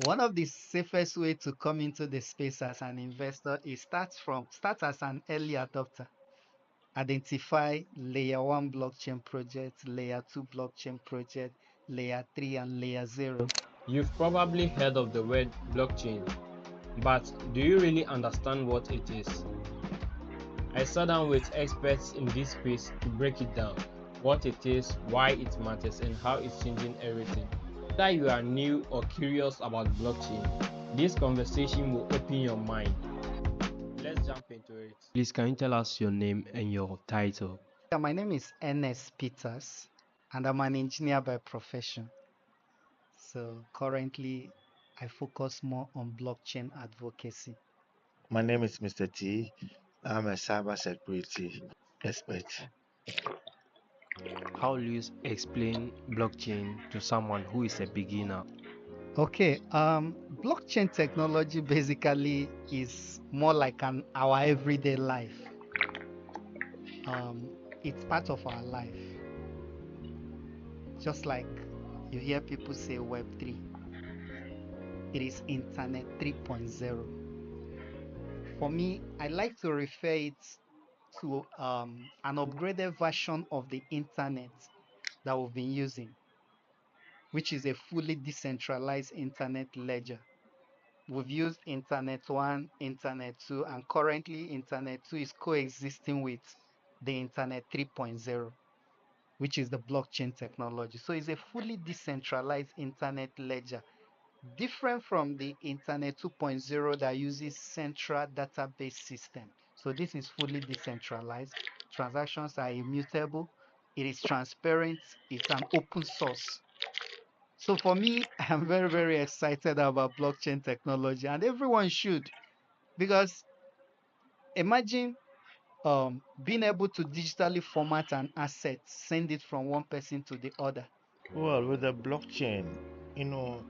One of the safest way to come into the space as an investor is start as an early adopter. Identify layer one blockchain project, layer two blockchain project, layer three and layer zero. You've probably heard of the word blockchain, but do you really understand what it is? I sat down with experts in this space to break it down, what it is, why it matters, and how it's changing everything. Whether you are new or curious about blockchain, this conversation will open your mind. Let's jump into it. Please, can you tell us your name and your title? Yeah, my name is NS Peters and I'm an engineer by profession. So currently I focus more on blockchain advocacy. My name is Mr. T. I'm a cybersecurity expert. How will you explain blockchain to someone who is a beginner? Okay, blockchain technology basically is more like our everyday life. Um, it's part of our life. Just like you hear people say Web3, it is Internet 3.0. For me, I like to refer it to an upgraded version of the internet that we've been using, which is a fully decentralized internet ledger. We've used Internet 1, Internet 2, and currently Internet 2 is coexisting with the Internet 3.0, which is the blockchain technology. So it's a fully decentralized internet ledger, different from the Internet 2.0 that uses central database system. So this is fully decentralized. Transactions are immutable. It is transparent. It's an open source. So for me, I'm very, very excited about blockchain technology, and everyone should, because imagine being able to digitally format an asset, send it from one person to the other. Well, with the blockchain, you know,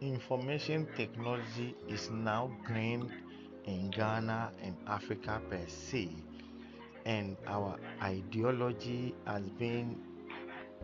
information technology is now growing in Ghana and Africa per se, and our ideology has been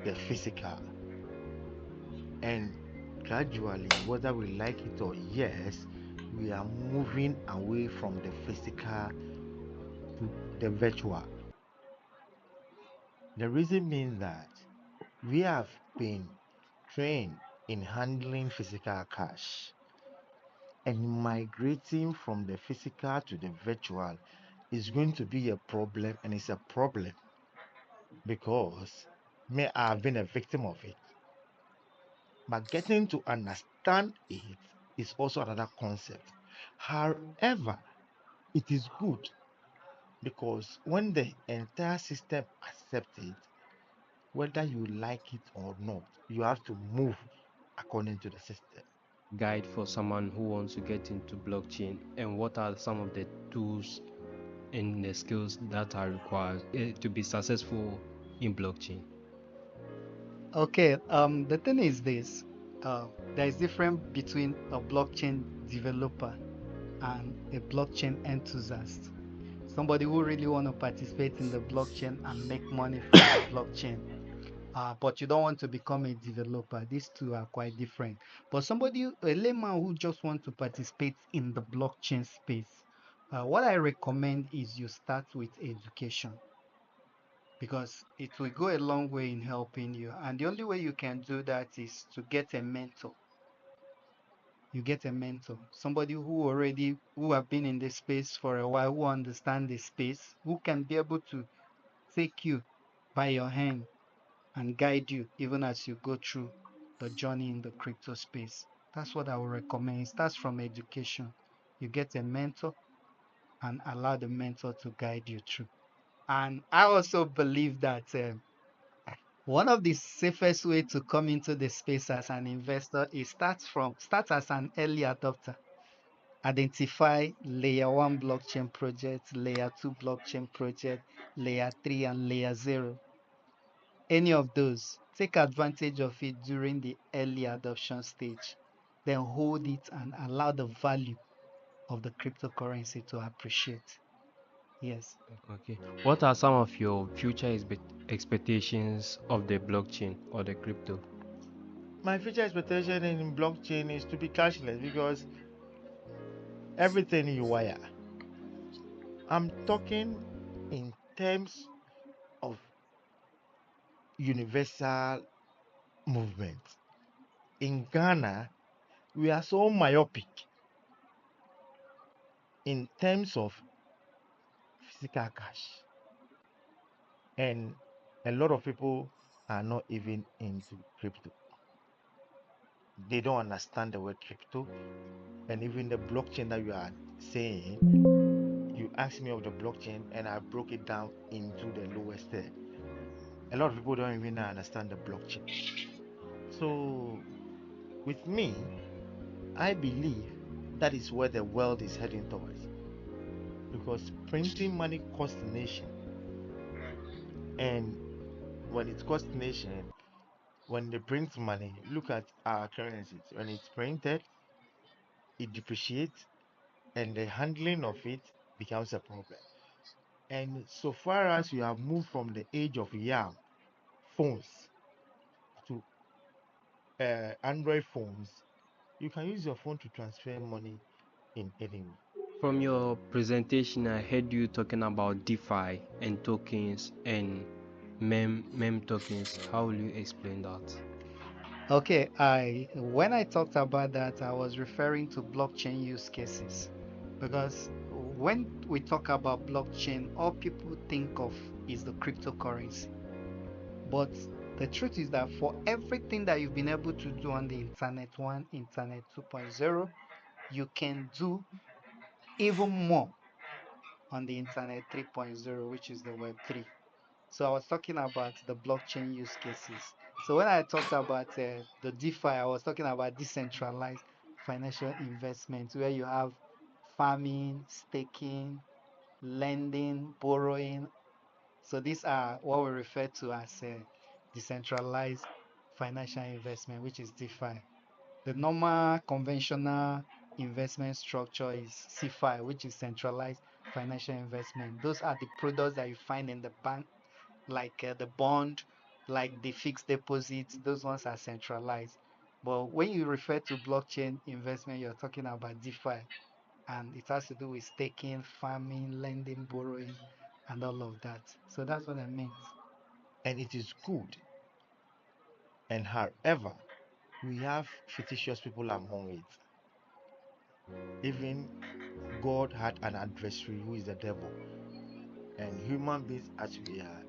the physical. And gradually, whether we like it or yes, we are moving away from the physical to the virtual. The reason being that we have been trained in handling physical cash, and migrating from the physical to the virtual is going to be a problem, and it's a problem because may I have been a victim of it, but getting to understand it is also another concept. However, it is good because when the entire system accepts it, whether you like it or not, you have to move according to the system. Guide for someone who wants to get into blockchain, and what are some of the tools and the skills that are required to be successful in blockchain? Okay, the thing is this: there is difference between a blockchain developer and a blockchain enthusiast. Somebody who really want to participate in the blockchain and make money from the blockchain. But you don't want to become a developer. These two are quite different. But a layman who just want to participate in the blockchain space, what I recommend is you start with education, because it will go a long way in helping you. And the only way you can do that is to get a mentor. You get a mentor, somebody who have been in the space for a while, who understand the space, who can be able to take you by your hand and guide you even as you go through the journey in the crypto space. That's what I would recommend. It starts from education. You get a mentor and allow the mentor to guide you through. And I also believe that one of the safest way to come into the space as an investor is start as an early adopter. Identify layer one blockchain project, layer two blockchain project, layer three and layer zero. Any of those, take advantage of it during the early adoption stage, then hold it and allow the value of the cryptocurrency to appreciate. Yes. Okay. What are some of your future expectations of the blockchain or the crypto? My future expectation in blockchain is to be cashless because everything you wire. I'm talking in terms of universal movement. In Ghana, we are so myopic in terms of physical cash, and a lot of people are not even into crypto. They don't understand the word crypto, and even the blockchain that you are saying. You asked me of the blockchain, and I broke it down into the lowest. A lot of people don't even understand the blockchain. So, with me, I believe that is where the world is heading towards, because printing money costs the nation, and when it costs the nation, when they print money, look at our currencies. When it's printed, it depreciates, and the handling of it becomes a problem. And so far as you have moved from the age of YAM phones to Android phones, you can use your phone to transfer money in anywhere. From your presentation, I heard you talking about DeFi and tokens and mem tokens. How will you explain that? Okay, I when I talked about that, I was referring to blockchain use cases because when we talk about blockchain, all people think of is the cryptocurrency. But the truth is that for everything that you've been able to do on the Internet 1, Internet 2.0, you can do even more on the Internet 3.0, which is the Web 3. So I was talking about the blockchain use cases. So when I talked about the DeFi, I was talking about decentralized financial investments where you have farming, staking, lending, borrowing. So these are what we refer to as decentralized financial investment, which is DeFi. The normal conventional investment structure is CeFi, which is centralized financial investment. Those are the products that you find in the bank, like the bond, like the fixed deposits. Those ones are centralized. But when you refer to blockchain investment, you're talking about DeFi, and it has to do with staking, farming, lending, borrowing, and all of that. So that's what I meant. And it is good. And however, we have fictitious people among it. Even God had an adversary who is the devil. And human beings as we are,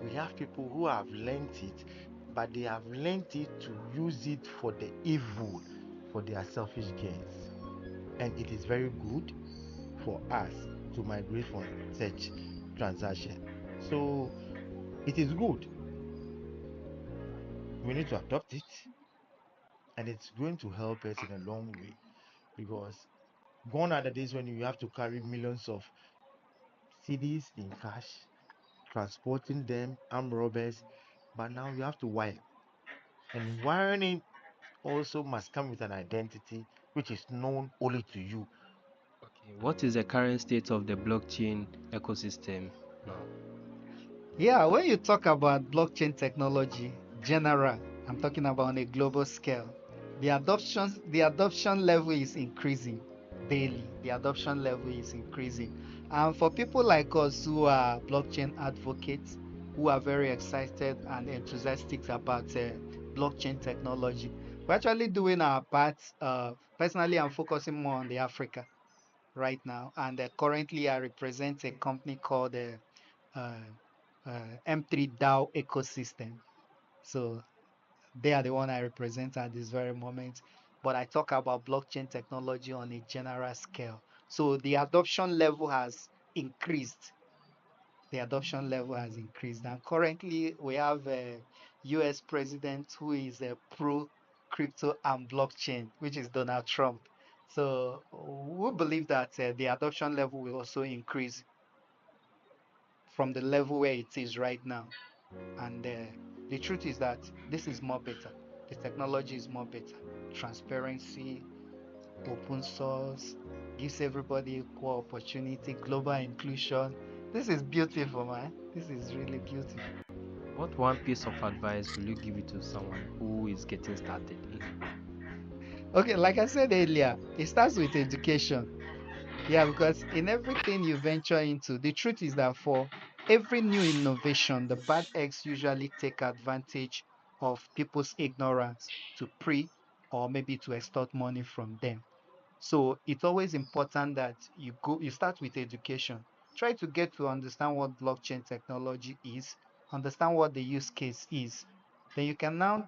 we have people who have learned it, but they have learned it to use it for the evil, for their selfish gains. And it is very good for us to migrate from such transaction. So it is good. We need to adopt it, and it's going to help us in a long way, because gone are the days when you have to carry millions of CDs in cash, transporting them, armed robbers, but now you have to wire. And wiring also must come with an identity which is known only to you. Okay, what is the current state of the blockchain ecosystem now? Yeah, when you talk about blockchain technology, general, I'm talking about on a global scale. The adoption level is increasing daily. The adoption level is increasing. And for people like us who are blockchain advocates, who are very excited and enthusiastic about blockchain technology, we're actually doing our part. Personally, I'm focusing more on the Africa right now, and currently I represent a company called uh, M3 DAO ecosystem. So they are the one I represent at this very moment. But I talk about blockchain technology on a general scale. So the adoption level has increased. The adoption level has increased. And currently we have a US president who is a pro crypto and blockchain, which is Donald Trump. So we believe that the adoption level will also increase from the level where it is right now. And the truth is that this is more better. The technology is more better. Transparency, open source, gives everybody equal opportunity, global inclusion. This is beautiful, man. This is really beautiful. What one piece of advice will you give it to someone who is getting started in? Okay, like I said earlier, it starts with education. Yeah, because in everything you venture into, the truth is that for every new innovation, the bad eggs usually take advantage of people's ignorance to pre or maybe to extort money from them. So it's always important that you start with education. Try to get to understand what blockchain technology is, understand what the use case is. Then you can now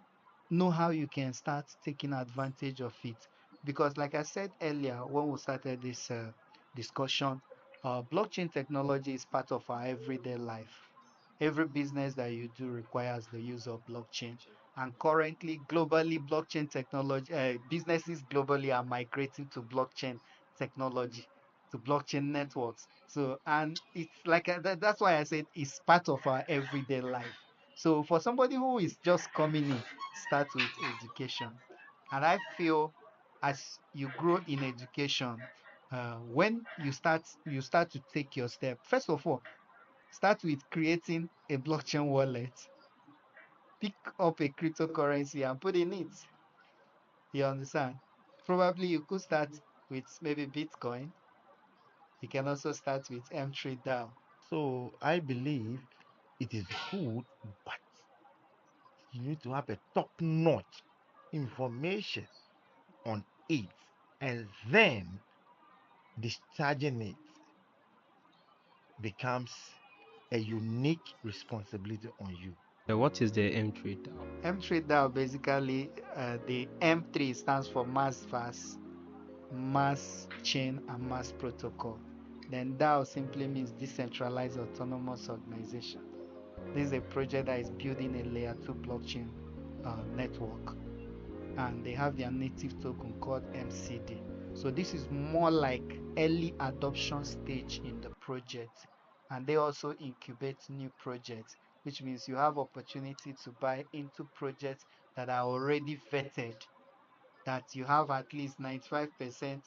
know how you can start taking advantage of it. Because like I said earlier when we started this discussion, blockchain technology is part of our everyday life. Every business that you do requires the use of blockchain. And currently, globally, blockchain technology, businesses globally are migrating to blockchain technology, to blockchain networks. So, and it's like that's why I said it's part of our everyday life. So, for somebody who is just coming in, start with education. And I feel as you grow in education, when you start to take your step. First of all, start with creating a blockchain wallet. Pick up a cryptocurrency and put in it. You understand? Probably you could start with maybe Bitcoin. You can also start with M3 DAO. So I believe it is good, but you need to have a top-notch information on it, and then discharging it becomes a unique responsibility on you. What is the M3 DAO? M3 DAO basically, the M3 stands for mass verse, mass chain, and mass protocol. Then DAO simply means decentralized autonomous organization. This is a project that is building a layer 2 blockchain network, and they have their native token called MCD. So this is more like early adoption stage in the project, and they also incubate new projects, which means you have opportunity to buy into projects that are already vetted, that you have at least 95%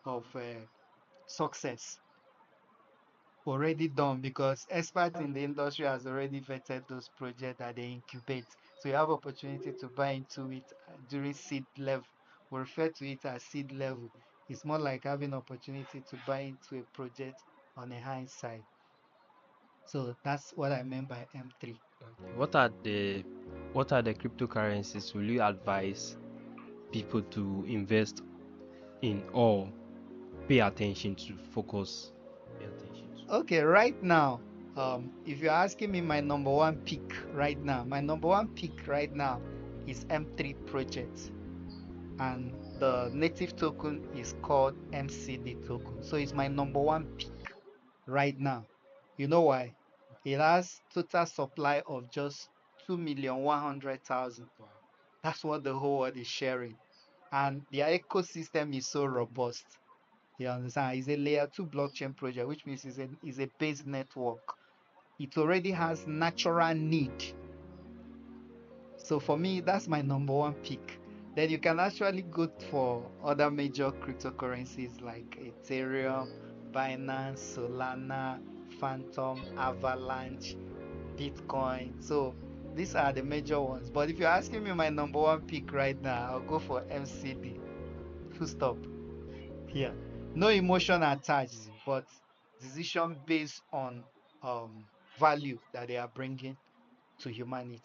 of success already done, because experts in the industry has already vetted those projects that they incubate. So you have opportunity to buy into it during seed level. We refer to it as seed level. It's more like having opportunity to buy into a project on a high side. So that's what I meant by M3. What are the cryptocurrencies will you advise people to invest in or pay attention to, pay attention to? Okay, right now, if you're asking me my number one pick right now, my number one pick right now is M3 project, and the native token is called MCD token. So it's my number one pick right now. You know why? It has total supply of just 2,100,000. That's what the whole world is sharing. And their ecosystem is so robust. You understand? It's a layer 2 blockchain project, which means it's a base network. It already has natural need. So for me, that's my number one pick. Then you can actually go for other major cryptocurrencies like Ethereum, Binance, Solana, Phantom, Avalanche, Bitcoin. So these are the major ones. But if you're asking me my number one pick right now, I'll go for MCD. Full stop. Here. No emotion attached, but decision based on value that they are bringing to humanity.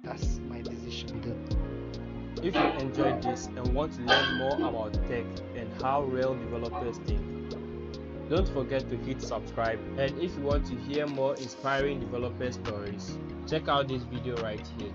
That's my decision there. If you enjoyed this and want to learn more about tech and how real developers think, don't forget to hit subscribe. And if you want to hear more inspiring developer stories, check out this video right here.